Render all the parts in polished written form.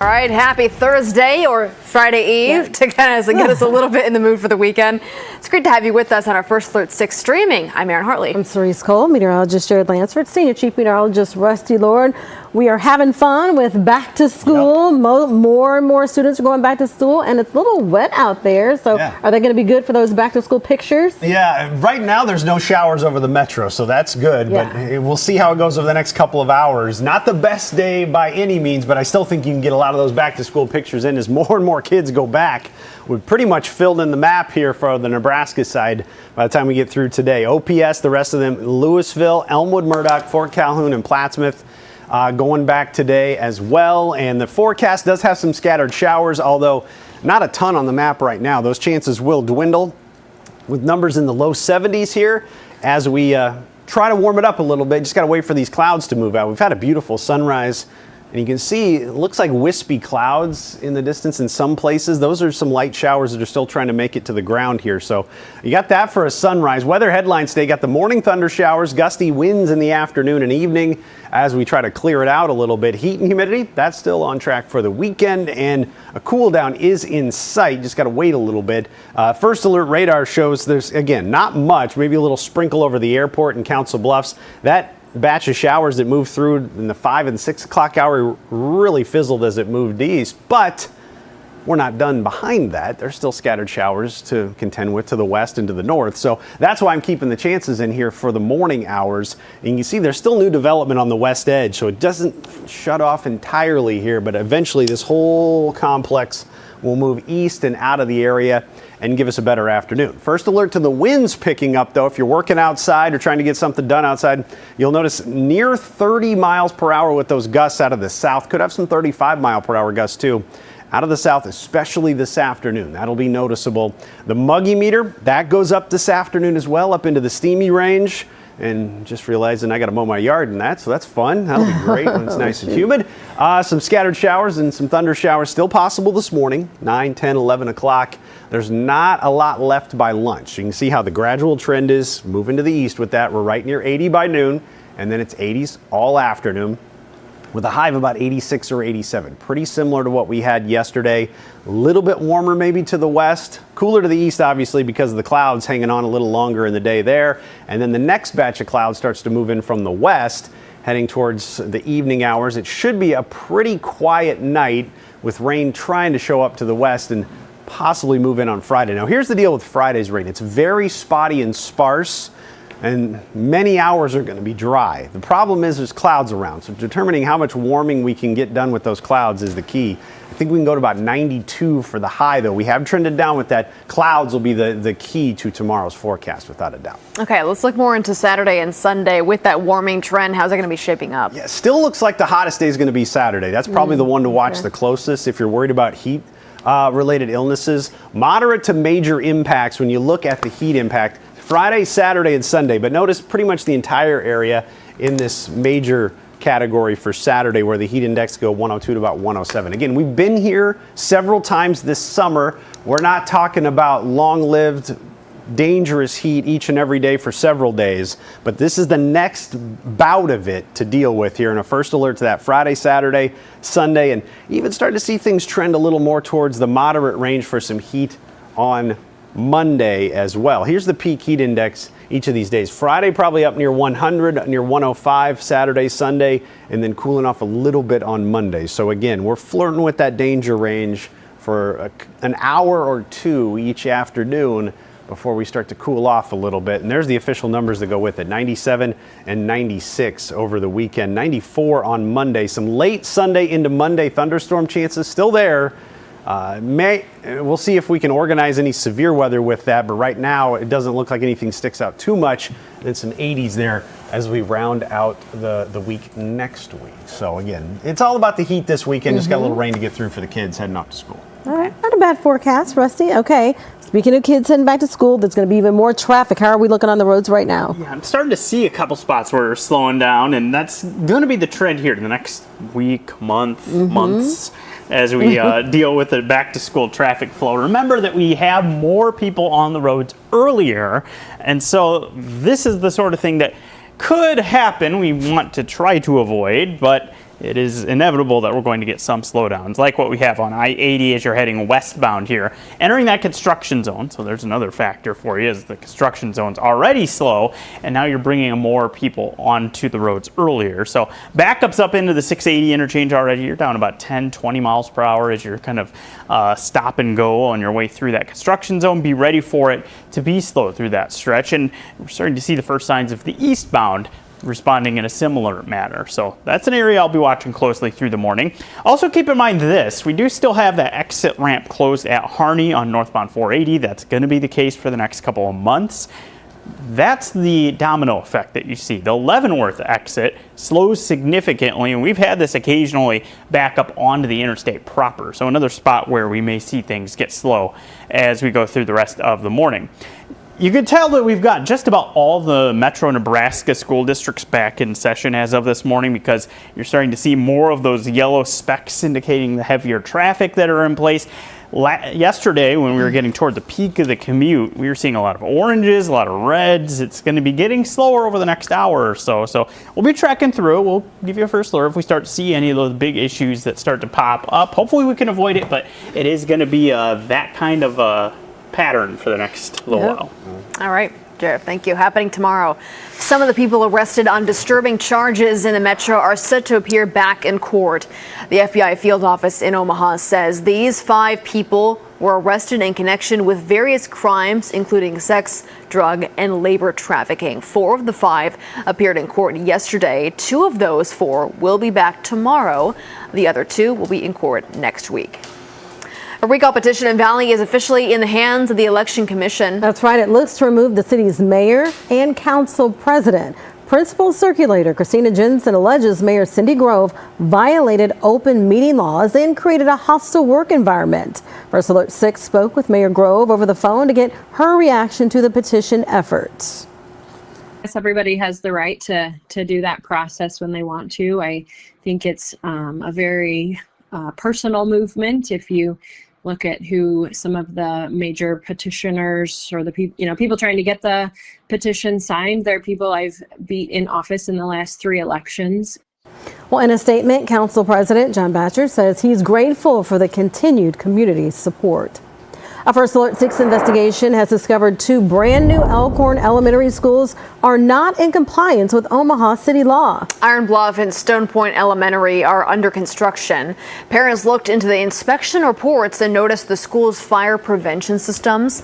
All right, happy Thursday or Friday Eve to kind of get us a little bit in the mood for the weekend. It's great to have you with us on our First Alert 6 streaming. I'm Erin Hartley. I'm Cerise Cole, meteorologist Jared Lansford, senior chief meteorologist Rusty Lord. We are having fun with back to school. Yep. More and more students are going back to school, and it's a little wet out there. So Are they going to be good for those back to school pictures? Yeah, right now there's no showers over the metro, so that's good. Yeah. But we'll see how it goes over the next couple of hours. Not the best day by any means, but I still think you can get a lot of those back to school pictures in as more and more kids go back. We've pretty much filled in the map here for the Nebraska side by the time we get through today. OPS, the rest of them, Louisville, Elmwood, Murdoch, Fort Calhoun, and Plattsmouth. Going back today as well, and the forecast does have some scattered showers, although not a ton on the map right now. Those chances will dwindle with numbers in the low 70s here as we try to warm it up a little bit. Just got to wait for these clouds to move out. We've had a beautiful sunrise, and you can see it looks like wispy clouds in the distance in some places. Those are some light showers that are still trying to make it to the ground here. So you got that for a sunrise. Weather headlines today got the morning thunder showers, gusty winds in the afternoon and evening as we try to clear it out a little bit. Heat and humidity, that's still on track for the weekend, and a cool down is in sight. Just got to wait a little bit. First Alert radar shows there's, again, not much, maybe a little sprinkle over the airport and Council Bluffs. That batch of showers that moved through in the 5 and 6 o'clock hour really fizzled as it moved east, but we're not done behind that. There's still scattered showers to contend with to the west and to the north. So that's why I'm keeping the chances in here for the morning hours. And you can see there's still new development on the west edge, so it doesn't shut off entirely here, but eventually this whole complex will move east and out of the area and give us a better afternoon. First alert to the winds picking up, though. If you're working outside or trying to get something done outside, you'll notice near 30 miles per hour with those gusts out of the south. Could have some 35 mile per hour gusts, too. Out of the south, especially this afternoon. That'll be noticeable. The muggy meter, that goes up this afternoon as well, up into the steamy range. And just realizing I got to mow my yard and that, so that's fun. That'll be great when it's nice and humid. Some scattered showers and some thunder showers still possible this morning, 9, 10, 11 o'clock. There's not a lot left by lunch. You can see how the gradual trend is moving to the east with that. We're right near 80 by noon, and then it's 80s all afternoon, with a high of about 86 or 87. Pretty similar to what we had yesterday. A little bit warmer maybe to the west, cooler to the east obviously because of the clouds hanging on a little longer in the day there. And then the next batch of clouds starts to move in from the west, heading towards the evening hours. It should be a pretty quiet night with rain trying to show up to the west and possibly move in on Friday. Now here's the deal with Friday's rain. It's very spotty and sparse, and many hours are going to be dry. The problem is there's clouds around, so determining how much warming we can get done with those clouds is the key. I think we can go to about 92 for the high, though. We have trended down with that. Clouds will be the key to tomorrow's forecast, without a doubt. Okay, let's look more into Saturday and Sunday with that warming trend. How's it going to be shaping up? Yeah, still looks like the hottest day is going to be Saturday. That's probably the one to watch the closest if you're worried about heat related illnesses. Moderate to major impacts when you look at the heat impact Friday, Saturday, and Sunday, but notice pretty much the entire area in this major category for Saturday, where the heat index go 102 to about 107. Again, we've been here several times this summer. We're not talking about long-lived, dangerous heat each and every day for several days, but this is the next bout of it to deal with here, and a first alert to that Friday, Saturday, Sunday, and even start to see things trend a little more towards the moderate range for some heat on Monday as well. Here's the peak heat index each of these days. Friday probably up near 100, near 105, Saturday, Sunday, and then cooling off a little bit on Monday. So again, we're flirting with that danger range for an hour or two each afternoon before we start to cool off a little bit. And there's the official numbers that go with it. 97 and 96 over the weekend. 94 on Monday. Some late Sunday into Monday thunderstorm chances still there. We'll see if we can organize any severe weather with that, but right now it doesn't look like anything sticks out too much. And some 80s there as we round out the week next week. So again, it's all about the heat this weekend. Just got a little rain to get through for the kids heading off to school. All right, not a bad forecast, Rusty. Okay, speaking of kids heading back to school, there's going to be even more traffic. How are we looking on the roads right now? Yeah, I'm starting to see a couple spots where we're slowing down, and that's going to be the trend here in the next week, months, as we deal with the back-to-school traffic flow. Remember that we have more people on the roads earlier, and so this is the sort of thing that could happen. We want to try to avoid, but it is inevitable that we're going to get some slowdowns, like what we have on I-80 as you're heading westbound here, entering that construction zone. So there's another factor for you, is the construction zone's already slow, and now you're bringing more people onto the roads earlier. So backups up into the 680 interchange already. You're down about 10, 20 miles per hour as you're kind of stop and go on your way through that construction zone. Be ready for it to be slow through that stretch, and we're starting to see the first signs of the eastbound responding in a similar manner. So that's an area I'll be watching closely through the morning. Also keep in mind this, we do still have that exit ramp closed at Harney on northbound 480. That's going to be the case for the next couple of months. That's the domino effect that you see. The Leavenworth exit slows significantly, and we've had this occasionally back up onto the interstate proper. So another spot where we may see things get slow as we go through the rest of the morning. You can tell that we've got just about all the Metro Nebraska school districts back in session as of this morning, because you're starting to see more of those yellow specks indicating the heavier traffic that are in place. Yesterday, when we were getting toward the peak of the commute, we were seeing a lot of oranges, a lot of reds. It's going to be getting slower over the next hour or so. So we'll be tracking through. We'll give you a first alert if we start to see any of those big issues that start to pop up. Hopefully we can avoid it, but it is going to be that kind of pattern for the next little while. All right, Jared, thank you. Happening tomorrow. Some of the people arrested on disturbing charges in the metro are set to appear back in court. The FBI field office in Omaha says these 5 people were arrested in connection with various crimes, including sex, drug, and labor trafficking. 4 of the 5 appeared in court yesterday. 2 of those 4 will be back tomorrow. The other 2 will be in court next week. A recall petition in Valley is officially in the hands of the Election Commission. That's right. It looks to remove the city's mayor and council president. Principal circulator Christina Jensen alleges Mayor Cindy Grove violated open meeting laws and created a hostile work environment. First Alert 6 spoke with Mayor Grove over the phone to get her reaction to the petition efforts. Yes, everybody has the right to do that process when they want to. I think it's a very personal movement. If you look at who some of the major petitioners or the people, people trying to get the petition signed, they're people I've beat in office in the last 3 elections. Well, in a statement, Council President John Batcher says he's grateful for the continued community support. A First Alert 6 investigation has discovered 2 brand new Elkhorn elementary schools are not in compliance with Omaha city law. Iron Bluff and Stone Point Elementary are under construction. Parents looked into the inspection reports and noticed the school's fire prevention systems,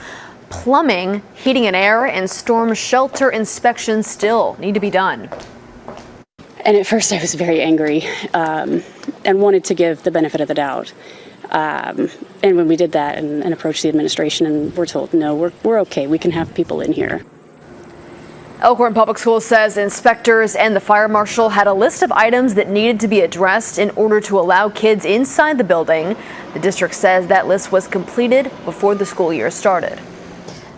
plumbing, heating and air, and storm shelter inspections still need to be done. And at first I was very angry and wanted to give the benefit of the doubt. And when we did that and approached the administration and we're told, no, we're okay, we can have people in here. Elkhorn Public Schools says inspectors and the fire marshal had a list of items that needed to be addressed in order to allow kids inside the building. The district says that list was completed before the school year started.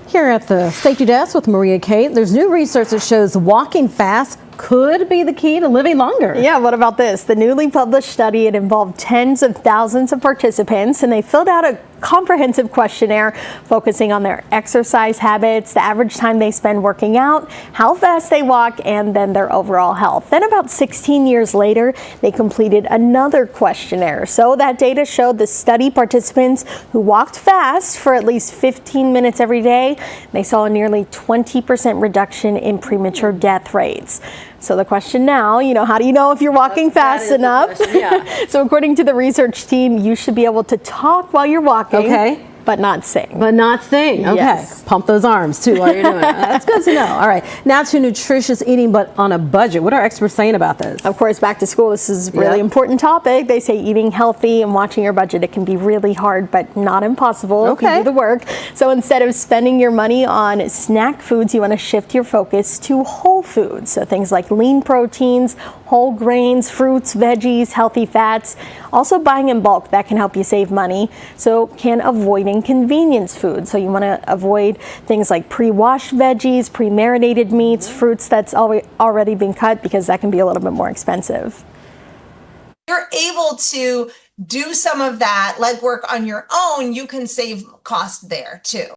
Here at the safety desk with Maria Kate, there's new research that shows walking fast could be the key to living longer. Yeah, what about this? The newly published study, it involved tens of thousands of participants, and they filled out a comprehensive questionnaire focusing on their exercise habits, the average time they spend working out, how fast they walk, and then their overall health. Then about 16 years later, they completed another questionnaire. So that data showed the study participants who walked fast for at least 15 minutes every day, they saw a nearly 20% reduction in premature death rates. So the question now, how do you know if you're walking fast enough? Yeah. So according to the research team, you should be able to talk while you're walking, okay, but not sing. But not sing. Okay. Yes. Pump those arms too while you're doing it. That's good to know. All right. Now to nutritious eating, but on a budget. What are experts saying about this? Of course, back to school, this is a really important topic. They say eating healthy and watching your budget, it can be really hard, but not impossible if you do the work. So instead of spending your money on snack foods, you want to shift your focus to whole foods. So things like lean proteins, whole grains, fruits, veggies, healthy fats. Also buying in bulk, that can help you save money. So can avoiding convenience food. So you want to avoid things like pre-washed veggies, pre-marinated meats, fruits that's already been cut, because that can be a little bit more expensive. You're able to do some of that legwork on your own, you can save cost there too.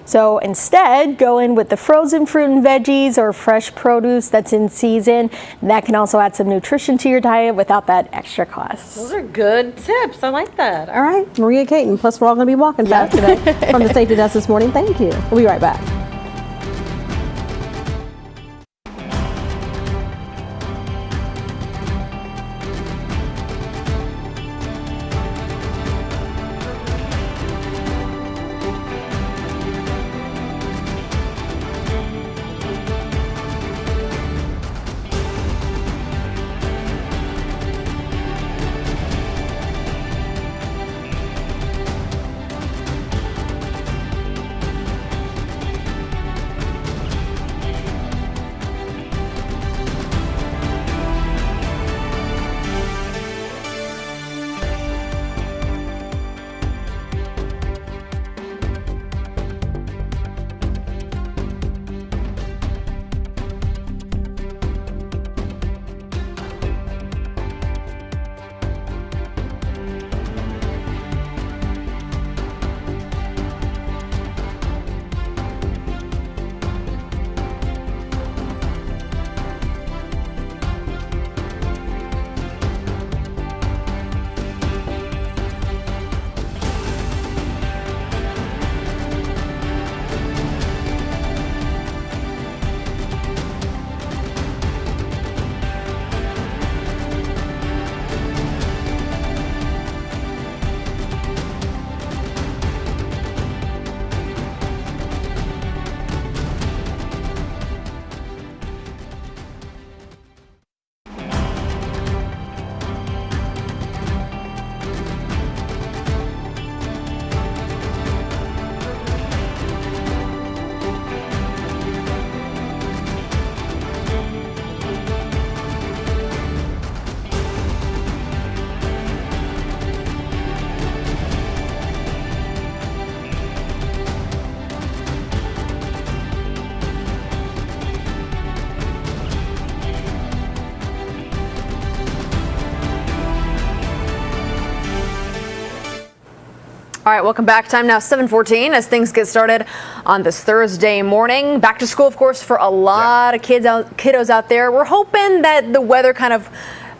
So instead, go in with the frozen fruit and veggies or fresh produce that's in season. That can also add some nutrition to your diet without that extra cost. Those are good tips. I like that. All right, Maria Caton. Plus, we're all going to be walking fast today from the safety desk this morning. Thank you. We'll be right back. All right, welcome back. Time now 7:14 as things get started on this Thursday morning. Back to school, of course, for a lot of kiddos out there. We're hoping that the weather kind of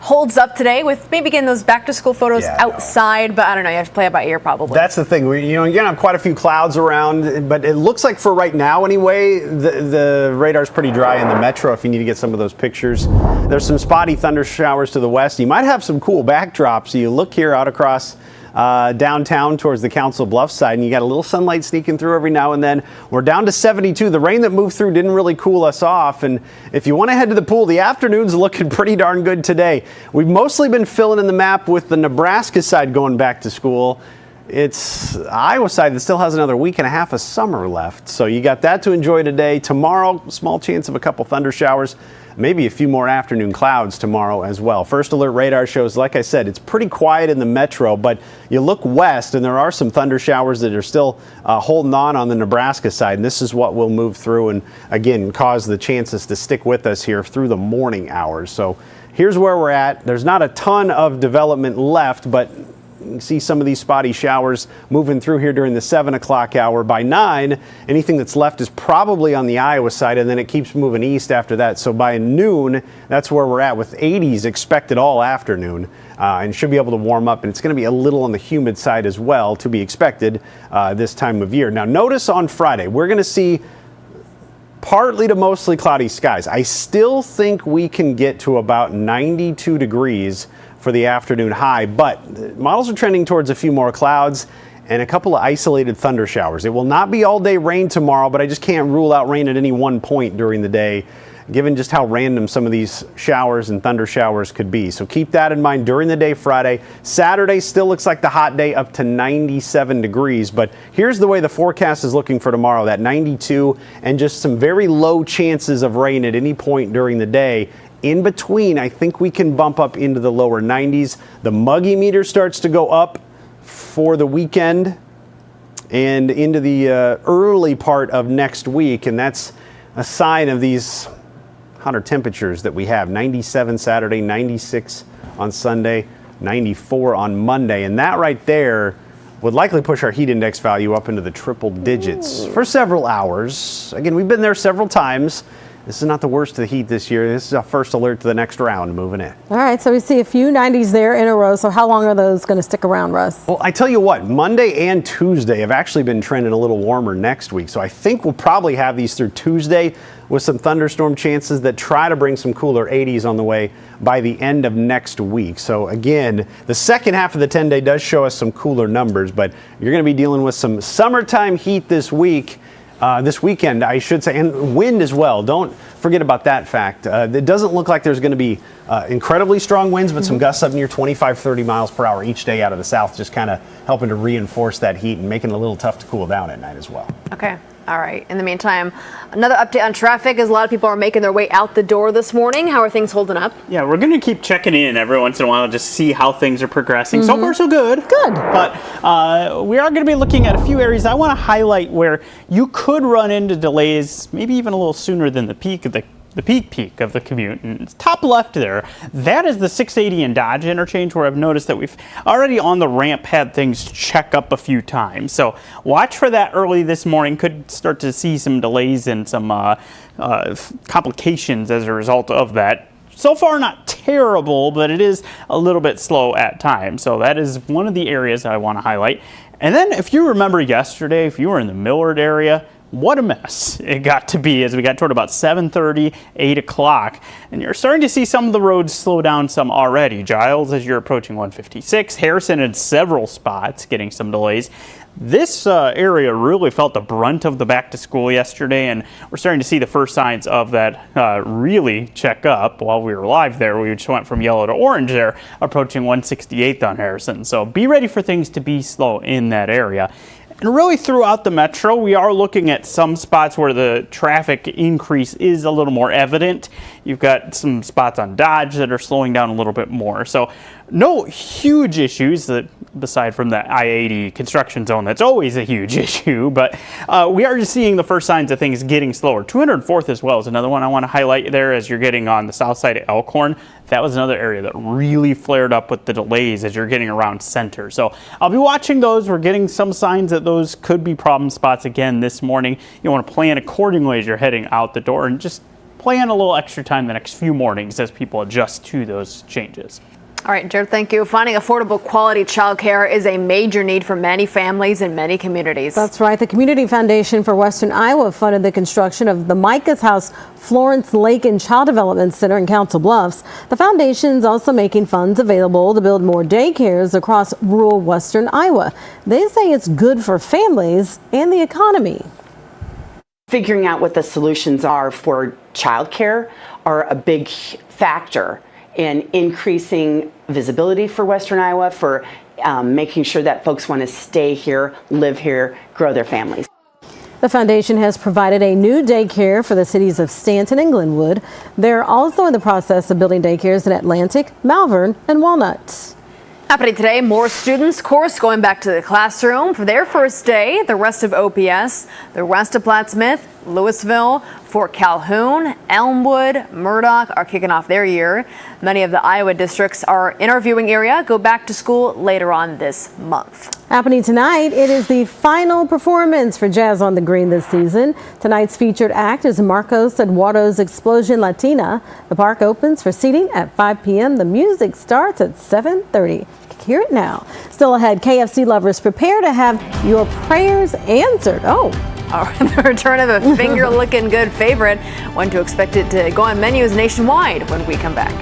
holds up today with maybe getting those back to school photos outside, but I don't know, you have to play it by ear probably. That's the thing. You're going to have quite a few clouds around, but it looks like for right now anyway, the radar's pretty dry in the metro if you need to get some of those pictures. There's some spotty thunder showers to the west. You might have some cool backdrops. You look here out across downtown towards the Council Bluffs side, and you got a little sunlight sneaking through every now and then. We're down to 72. The rain that moved through didn't really cool us off, and if you want to head to the pool, the afternoon's looking pretty darn good today. We've mostly been filling in the map with the Nebraska side going back to school. It's Iowa side that still has another week and a half of summer left, so you got that to enjoy today. Tomorrow, small chance of a couple thunder showers. Maybe a few more afternoon clouds tomorrow as well. First alert radar shows, like I said, it's pretty quiet in the metro, but you look west and there are some thunder showers that are still holding on the Nebraska side. And this is what will move through and, again, cause the chances to stick with us here through the morning hours. So here's where we're at. There's not a ton of development left, but you can see some of these spotty showers moving through here during the 7 o'clock hour. By 9, anything that's left is probably on the Iowa side, and then it keeps moving east after that. So by noon, that's where we're at with 80s expected all afternoon, and should be able to warm up. And it's going to be a little on the humid side as well, to be expected this time of year. Now, notice on Friday, we're going to see partly to mostly cloudy skies. I still think we can get to about 92 degrees for the afternoon high, but models are trending towards a few more clouds and a couple of isolated thunder showers. It will not be all day rain tomorrow, but I just can't rule out rain at any one point during the day, given just how random some of these showers and thunder showers could be. So keep that in mind during the day Friday. Saturday still looks like the hot day, up to 97 degrees, but here's the way the forecast is looking for tomorrow, that 92 and just some very low chances of rain at any point during the day. In between, I think we can bump up into the lower 90s. The muggy meter starts to go up for the weekend and into the early part of next week, and that's a sign of these hotter temperatures that we have. 97 Saturday, 96 on Sunday, 94 on Monday, and that right there would likely push our heat index value up into the triple digits for several hours. Again, we've been there several times. This is not the worst of the heat this year. This is our first alert to the next round moving in. All right, so we see a few 90s there in a row. So how long are those going to stick around, Russ? Well, I tell you what, Monday and Tuesday have actually been trending a little warmer next week. So I think we'll probably have these through Tuesday with some thunderstorm chances that try to bring some cooler 80s on the way by the end of next week. So again, the second half of the 10-day does show us some cooler numbers, but you're going to be dealing with some summertime heat this week. This weekend, I should say, and wind as well. Don't forget about that fact. It doesn't look like there's going to be incredibly strong winds, but some gusts up near 25, 30 miles per hour each day out of the south, just kind of helping to reinforce that heat and making it a little tough to cool down at night as well. Okay. All right. In the meantime, another update on traffic as a lot of people are making their way out the door this morning. How are things holding up? Yeah, we're going to keep checking in every once in a while, just see how things are progressing. So far, so good. Good. But we are going to be looking at a few areas I want to highlight where you could run into delays, maybe even a little sooner than the peak of the peak of the commute. And it's top left there, that is the 680 and Dodge interchange, where I've noticed that we've already on the ramp had things check up a few times. So watch for that early this morning. Could start to see some delays and some complications as a result of that. So far, not terrible, but it is a little bit slow at times. So that is one of the areas I want to highlight. And then if you remember yesterday, if you were in the Millard area, what a mess it got to be as we got toward about 7:30, 8 o'clock. And you're starting to see some of the roads slow down some already. Giles, as you're approaching 156. Harrison in several spots getting some delays. This area really felt the brunt of the back to school yesterday, and we're starting to see the first signs of that really check up. While we were live there, we just went from yellow to orange there, approaching 168th on Harrison. So be ready for things to be slow in that area. And really throughout the metro, we are looking at some spots where the traffic increase is a little more evident. You've got some spots on Dodge that are slowing down a little bit more. So no huge issues beside from the I-80 construction zone. That's always a huge issue, but we are just seeing the first signs of things getting slower. 204th as well is another one I want to highlight there as you're getting on the south side of Elkhorn. That was another area that really flared up with the delays as you're getting around center. So I'll be watching those. We're getting some signs that those could be problem spots again this morning. You want to plan accordingly as you're heading out the door and just plan a little extra time the next few mornings as people adjust to those changes. All right, Jared, thank you. Finding affordable quality childcare is a major need for many families in many communities. That's right. The Community Foundation for Western Iowa funded the construction of the Micah's House Florence Lake and Child Development Center in Council Bluffs. The foundation's also making funds available to build more daycares across rural Western Iowa. They say it's good for families and the economy. Figuring out what the solutions are for childcare are a big factor in increasing visibility for Western Iowa, for making sure that folks want to stay here, live here, grow their families. The foundation has provided a new daycare for the cities of Stanton and Glenwood. They're also in the process of building daycares in Atlantic, Malvern, and Walnut. Happening today, more students, of course, going back to the classroom for their first day. The rest of OPS, the rest of Plattsmouth, Louisville, Fort Calhoun, Elmwood, Murdoch are kicking off their year. Many of the Iowa districts are in our viewing area go back to school later on this month. Happening tonight, it is the final performance for Jazz on the Green this season. Tonight's featured act is Marcos Eduardo's Explosion Latina. The park opens for seating at 5 p.m. The music starts at 7:30. Hear it now. Still ahead, KFC lovers prepare to have your prayers answered. The return of a finger-looking good favorite. When to expect it to go on menus nationwide when we come back.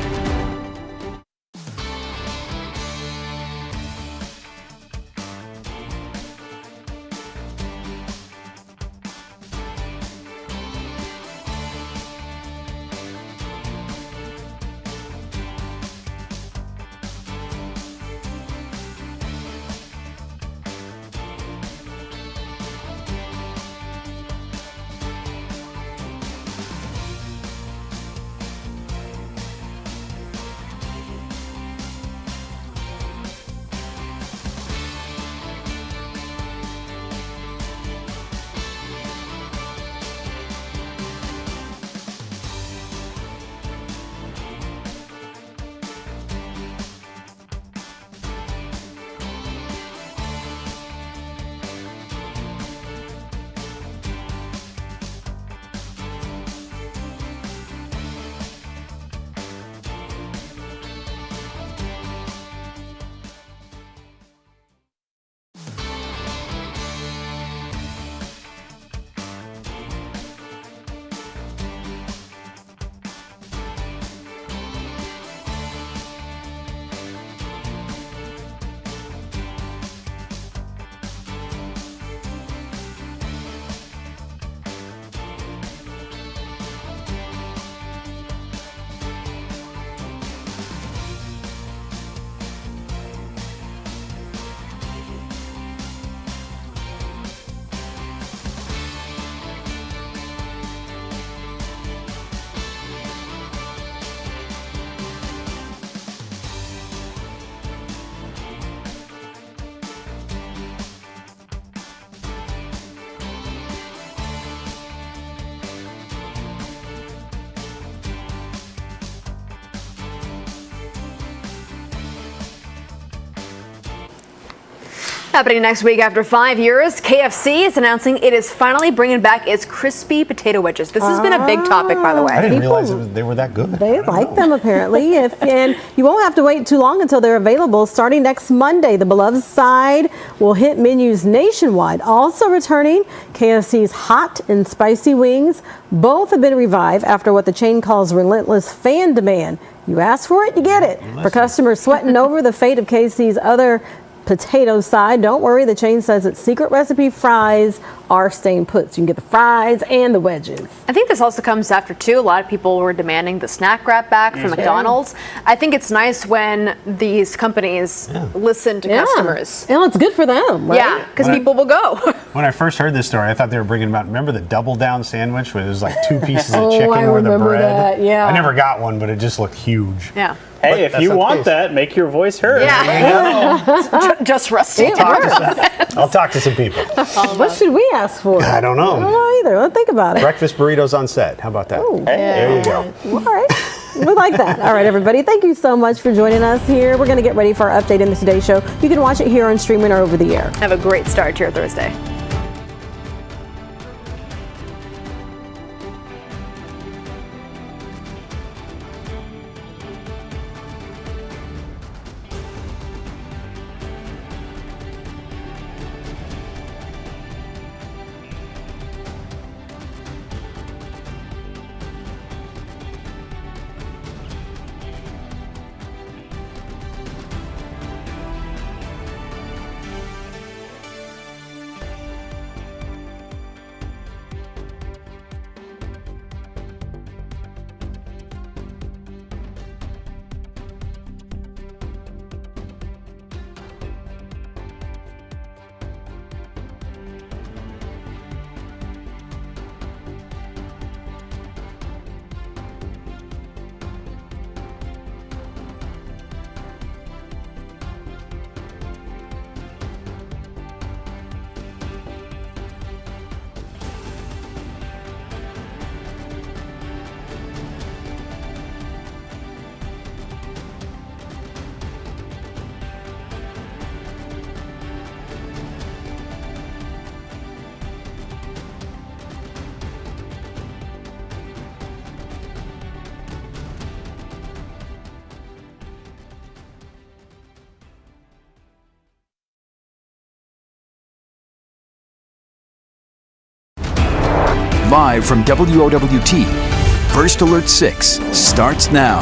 Happening next week after 5 years, KFC is announcing it is finally bringing back its crispy potato wedges. This has been a big topic, by the way. I didn't realize they were that good. They like them, apparently. And you won't have to wait too long until they're available. Starting next Monday, the beloved side will hit menus nationwide. Also returning, KFC's hot and spicy wings. Both have been revived after what the chain calls relentless fan demand. You ask for it, you get it. For customers sweating over the fate of KFC's other potato side, don't worry, the chain says its secret recipe fries are staying put. So you can get the fries and the wedges. I think this also comes after, too, a lot of people were demanding the snack wrap back from McDonald's. I think it's nice when these companies listen to customers. And it's good for them, right? Yeah, because people will go. When I first heard this story, I thought they were bringing about, remember the double down sandwich where it was like 2 pieces of chicken worth of bread? That, yeah. I never got one, but it just looked huge. Yeah. Hey, if you want that, make your voice heard. Yeah. Just Rusty. I'll talk to some people. What should we ask for? I don't know. I don't know either. Let's think about it. Breakfast burritos on set. How about that? Ooh. There you go. All right. We like that. All right, everybody. Thank you so much for joining us here. We're going to get ready for our update in the Today Show. You can watch it here on streaming or over the air. Have a great start to your Thursday. Live from WOWT, First Alert 6 starts now.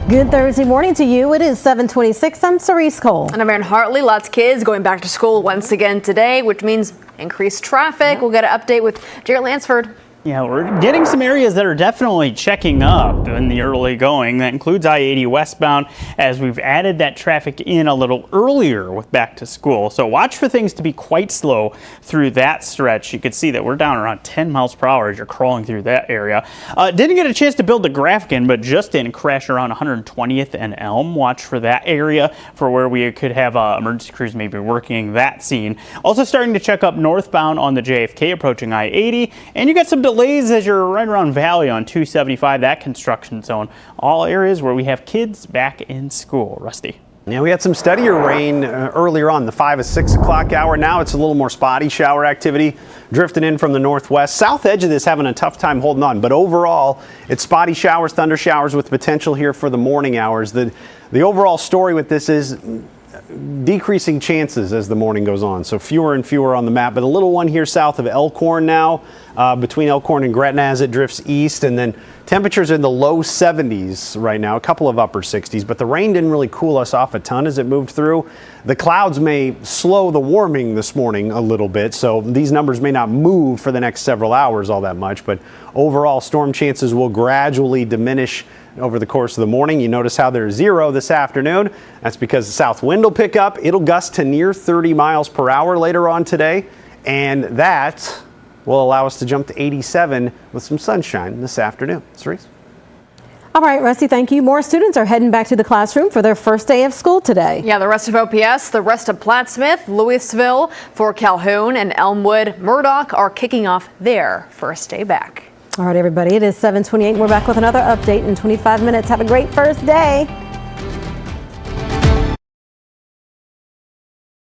Good Thursday morning to you. It is 7:26. I'm Cerise Cole. And I'm Erin Hartley. Lots of kids going back to school once again today, which means increased traffic. We'll get an update with Jarrett Lansford. Yeah, we're getting some areas that are definitely checking up in the early going. That includes I-80 westbound, as we've added that traffic in a little earlier with back to school. So watch for things to be quite slow through that stretch. You can see that we're down around 10 miles per hour as you're crawling through that area. Didn't get a chance to build the graphic in, but just didn't crash around 120th and Elm. Watch for that area for where we could have emergency crews maybe working that scene. Also starting to check up northbound on the JFK approaching I-80, and you got some delays as you're right around Valley on 275, that construction zone. All areas where we have kids back in school. Rusty. Yeah, we had some steadier rain earlier on, the 5 or 6 o'clock hour. Now it's a little more spotty shower activity drifting in from the northwest. South edge of this having a tough time holding on, but overall it's spotty showers, thunder showers with potential here for the morning hours. The overall story with this is decreasing chances as the morning goes on, so fewer and fewer on the map, but a little one here south of Elkhorn now, between Elkhorn and Gretna as it drifts east, and then temperatures in the low 70s right now, a couple of upper 60s, but the rain didn't really cool us off a ton as it moved through. The clouds may slow the warming this morning a little bit, so these numbers may not move for the next several hours all that much, but overall storm chances will gradually diminish over the course of the morning. You notice how there's 0 this afternoon. That's because the south wind will pick up. It'll gust to near 30 miles per hour later on today, and that will allow us to jump to 87 with some sunshine this afternoon. Cerise? All right, Rusty, thank you. More students are heading back to the classroom for their first day of school today. Yeah, the rest of OPS, the rest of Plattsmouth, Louisville, Fort Calhoun, and Elmwood, Murdoch are kicking off their first day back. All right, everybody, it is 7:28. We're back with another update in 25 minutes. Have a great first day.